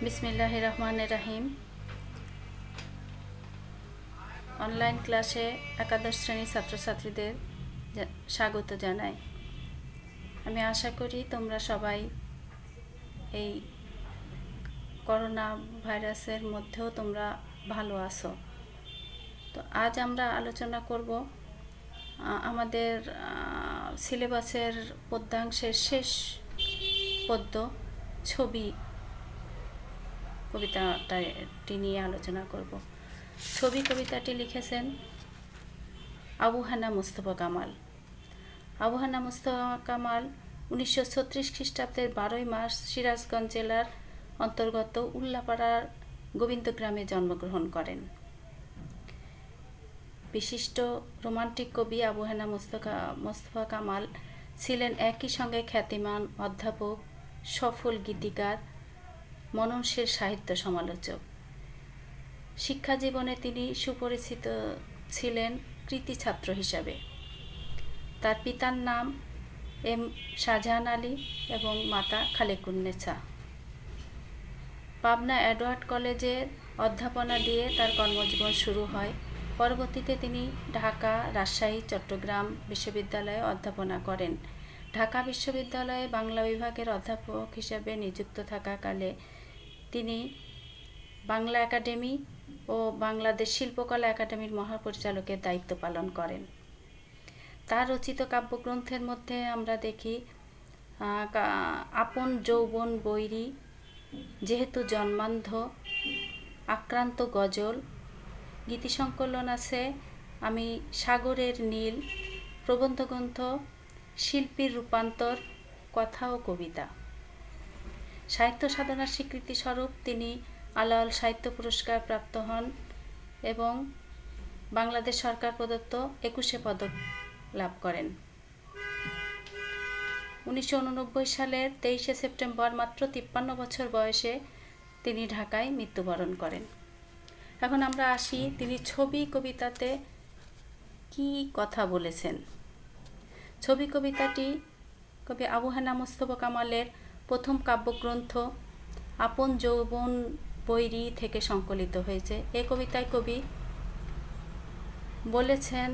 বিসমিল্লাহির রহমানির রহিম। অনলাইন ক্লাসে একাদশ শ্রেণীর ছাত্রছাত্রীদের স্বাগত জানাই। আমি আশা করি তোমরা সবাই এই করোনা ভাইরাসের মধ্যেও তোমরা ভালো আছো। তো আজ আমরা আলোচনা করব আমাদের সিলেবাসের পদ্যাংশের শেষ পদ্য ছবি কবিতাটি নিয়ে আলোচনা করব। ছবি কবিতাটি লিখেছেন আবু হানা মুস্তফা কামাল। আবু হানা মুস্তফা কামাল 1936 খ্রিস্টাব্দের 12 মার্চ সিরাজগঞ্জ জেলার অন্তর্গত উল্লাপাড়ার গোবিন্দগ্রামে জন্মগ্রহণ করেন। বিশিষ্ট রোমান্টিক কবি আবু হানা মুস্তফা কামাল ছিলেন একই সঙ্গে খ্যাতিমান অধ্যাপক, সফল গীতিকার, মননশীল সাহিত্য সমালোচক। শিক্ষা জীবনে তিনি সুপরিচিত ছিলেন কৃতি ছাত্র হিসাবে। তার পিতার নাম এম শাহজাহান আলী এবং মাতা খালেকুন্নেছা। পাবনা এডওয়ার্ড কলেজে অধ্যাপনা দিয়ে তার কর্মজীবন শুরু হয়। পরবর্তীতে তিনি ঢাকা, রাজশাহী, চট্টগ্রাম বিশ্ববিদ্যালয়ে অধ্যাপনা করেন। ঢাকা বিশ্ববিদ্যালয়ে বাংলা বিভাগের অধ্যাপক হিসেবে নিযুক্ত থাকাকালে তিনি বাংলা একাডেমি ও বাংলাদেশ শিল্পকলা একাডেমির মহাপরিচালকের দায়িত্ব পালন করেন। তার রচিত কাব্যগ্রন্থের মধ্যে আমরা দেখি আপন যৌবন বৈরী, যেহেতু জন্মান্ধ, আক্রান্ত গজল, গীতিসংকলন আছে আমি সাগরের নীল, প্রবন্ধগ্রন্থ, শিল্পীর রূপান্তর, কথা ও কবিতা। সাহিত্য সাধনার স্বীকৃতিস্বরূপ তিনি আলাওল সাহিত্য পুরস্কার প্রাপ্ত হন এবং বাংলাদেশ সরকার প্রদত্ত 21 পদক লাভ করেন। 1989 সালের 23 সেপ্টেম্বর মাত্র 53 বছর বয়সে তিনি ঢাকায় মৃত্যুবরণ করেন। এখন আমরা আসি তিনি ছবি কবিতাতে কি কথা বলেছেন। ছবি কবিতাটি কবি আবু হানা মুস্তফা কামালের প্রথম কাব্যগ্রন্থ আপন যৌবন বৈরী থেকে সংকলিত হয়েছে। এ কবিতায় কবি বলেছেন,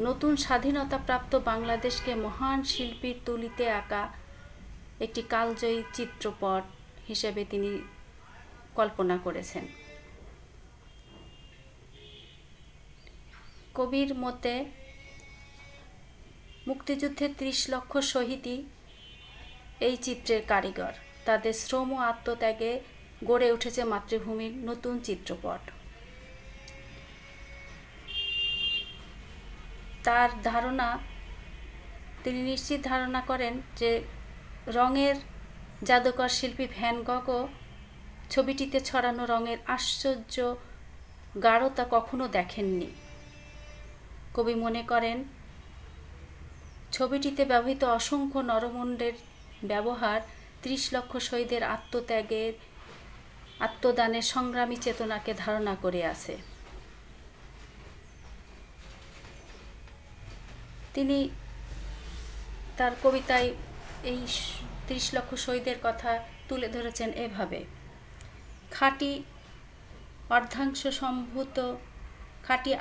নতুন স্বাধীনতাপ্রাপ্ত বাংলাদেশকে মহান শিল্পীর তুলিতে আঁকা একটি কালজয়ী চিত্রপট হিসেবে তিনি কল্পনা করেছেন। কবির মতে মুক্তিযুদ্ধের 30 লক্ষ শহীদই এই চিত্রের কারিগর। তাদের শ্রম ও আত্মত্যাগে গড়ে উঠেছে মাতৃভূমির নতুন চিত্রপট। তার ধারণা, তিনি নিশ্চিত ধারণা করেন যে রঙের জাদুকর শিল্পী ভ্যান গগও ছবিটিতে ছড়ানো রঙের আশ্চর্য গাঢ়তা কখনো দেখেননি। কবি মনে করেন ছবিটিতে ব্যবহৃত অসংখ্য নরমুণ্ডের ব্যবহার 30 লক্ষ শহীদের আত্মত্যাগের, আত্মদানের সংগ্রামী চেতনাকে ধারণা করে আছে। তিনি তার কবিতায় এই 30 লক্ষ শহীদের কথা তুলে ধরেছেন এভাবে, খাঁটি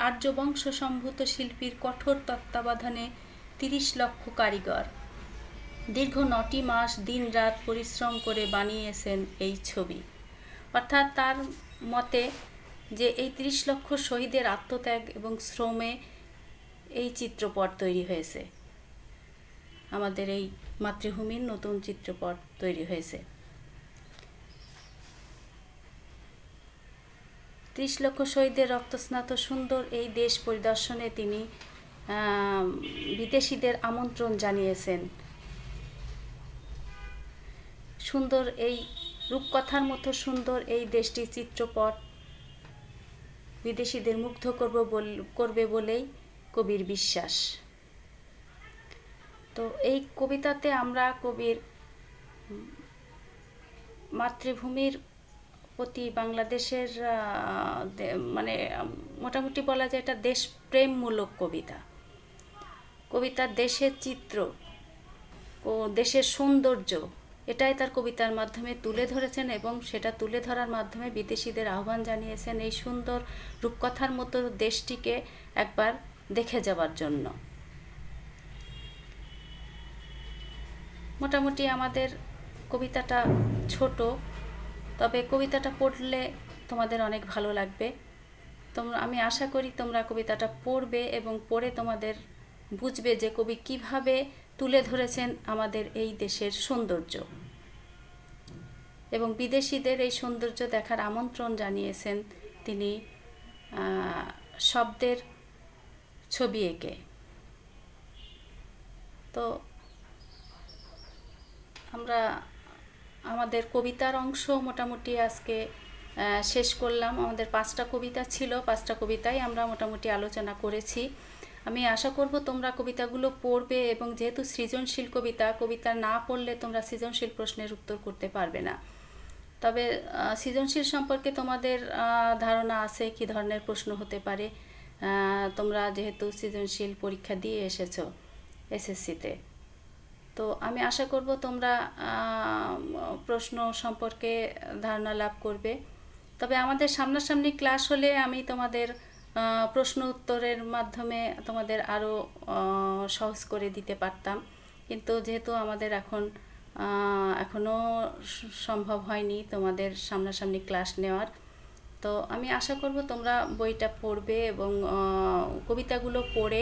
আর্যবংশ সম্ভূত শিল্পীর কঠোর তত্ত্বাবধানে 30 লক্ষ কারিগর দীর্ঘ 9টি মাস দিন রাত পরিশ্রম করে বানিয়েছেন এই ছবি। অর্থাৎ তার মতে যে এই 30 লক্ষ শহীদের আত্মত্যাগ এবং শ্রমে এই চিত্রপট তৈরি হয়েছে, আমাদের এই মাতৃভূমির নতুন চিত্রপট তৈরি হয়েছে। 30 লক্ষ শহীদের রক্তস্নাত সুন্দর এই দেশ পরিদর্শনে তিনি বিদেশিদের আমন্ত্রণ জানিয়েছেন। সুন্দর এই রূপকথার মতো সুন্দর এই দেশটির চিত্রপট বিদেশিদের মুগ্ধ করবে বলেই কবির বিশ্বাস। তো এই কবিতাতে আমরা কবির মাতৃভূমির প্রতি বাংলাদেশের মানে মোটামুটি বলা যায় এটা দেশপ্রেমমূলক কবিতা। কবিতার দেশের চিত্র ও দেশের সৌন্দর্য এটাই তার কবিতার মাধ্যমে তুলে ধরেছেন এবং সেটা তুলে ধরার মাধ্যমে বিদেশিদের আহ্বান জানিয়েছেন এই সুন্দর রূপকথার মতো দেশটিকে একবার দেখে যাওয়ার জন্য। মোটামুটি আমাদের কবিতাটা ছোট, তবে কবিতাটা পড়লে তোমাদের অনেক ভালো লাগবে। আমি আশা করি তোমরা কবিতাটা পড়বে এবং পড়ে তোমাদের বুঝবে যে কবি কিভাবে তুলে ধরেছেন আমাদের এই দেশের সৌন্দর্য এবং বিদেশিদের এই সৌন্দর্য দেখার আমন্ত্রণ জানিয়েছেন তিনি শব্দের ছবি এঁকে। তো আমরা আমাদের কবিতার অংশ মোটামুটি আজকে শেষ করলাম। আমাদের 5টা কবিতা ছিল, 5টা কবিতাই আমরা মোটামুটি আলোচনা করেছি। আমি আশা করব তোমরা কবিতাগুলো পড়বে এবং যেহেতু সৃজনশীল কবিতা না পড়লে তোমরা সৃজনশীল প্রশ্নের উত্তর করতে পারবে না। তবে সৃজনশীল সম্পর্কে তোমাদের ধারণা আছে কী ধরনের প্রশ্ন হতে পারে। তোমরা যেহেতু সৃজনশীল পরীক্ষা দিয়ে এসেছো এসএসসিতে, তো আমি আশা করব তোমরা প্রশ্ন সম্পর্কে ধারণা লাভ করবে। তবে আমাদের সামনাসামনি ক্লাস হলে আমি তোমাদের প্রশ্ন উত্তরের মাধ্যমে তোমাদের আরও সহজ করে দিতে পারতাম, কিন্তু যেহেতু আমাদের এখনও সম্ভব হয়নি তোমাদের সামনাসামনি ক্লাস নেওয়ার, তো আমি আশা করব তোমরা বইটা পড়বে এবং কবিতাগুলো পড়ে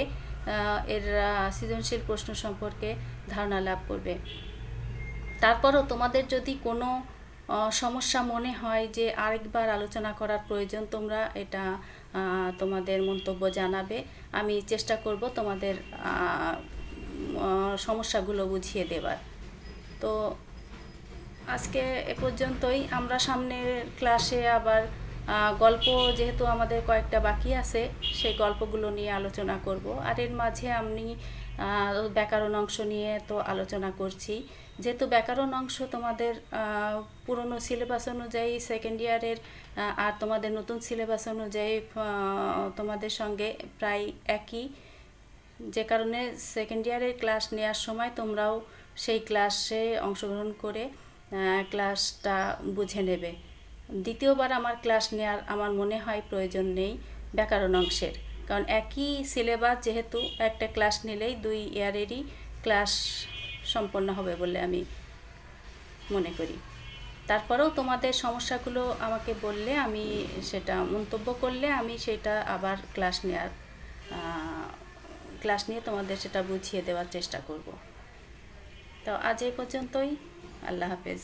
এর সৃজনশীল প্রশ্ন সম্পর্কে ধারণা লাভ করবে। তারপরও তোমাদের যদি কোনো সমস্যা মনে হয় যে আরেকবার আলোচনা করার প্রয়োজন, তোমরা এটা তোমাদের মন্তব্য জানাবে। আমি চেষ্টা করব তোমাদের সমস্যাগুলো বুঝিয়ে দেবার। তো আজকে এ পর্যন্তই। আমরা সামনের ক্লাসে আবার গল্প, যেহেতু আমাদের কয়েকটা বাকি আছে, সেই গল্পগুলো নিয়ে আলোচনা করব। আর এর মাঝে আমি ব্যাকরণ অংশ নিয়ে তো আলোচনা করছি। যেহেতু ব্যাকরণ অংশ তোমাদের পুরনো সিলেবাস অনুযায়ী সেকেন্ড ইয়ারের আর তোমাদের নতুন সিলেবাস অনুযায়ী তোমাদের সঙ্গে প্রায় একই, যে কারণে সেকেন্ড ইয়ারের ক্লাস নেওয়ার সময় তোমরাও সেই ক্লাসে অংশগ্রহণ করে ক্লাসটা বুঝে নেবে। দ্বিতীয়বার আমার ক্লাস নেওয়ার আমার মনে হয় প্রয়োজন নেই ব্যাকরণ অংশের, কারণ একই সিলেবাস, যেহেতু একটা ক্লাস নিলেই 2 ইয়ারেরই ক্লাস সম্পন্ন হবে বলে আমি মনে করি। তারপরেও তোমাদের সমস্যাগুলো আমাকে বললে, আমি সেটা মন্তব্য করলে আমি সেটা আবার ক্লাস নিয়ে তোমাদের সেটা বুঝিয়ে দেওয়ার চেষ্টা করব। তো আজ এই পর্যন্তই। আল্লাহ হাফেজ।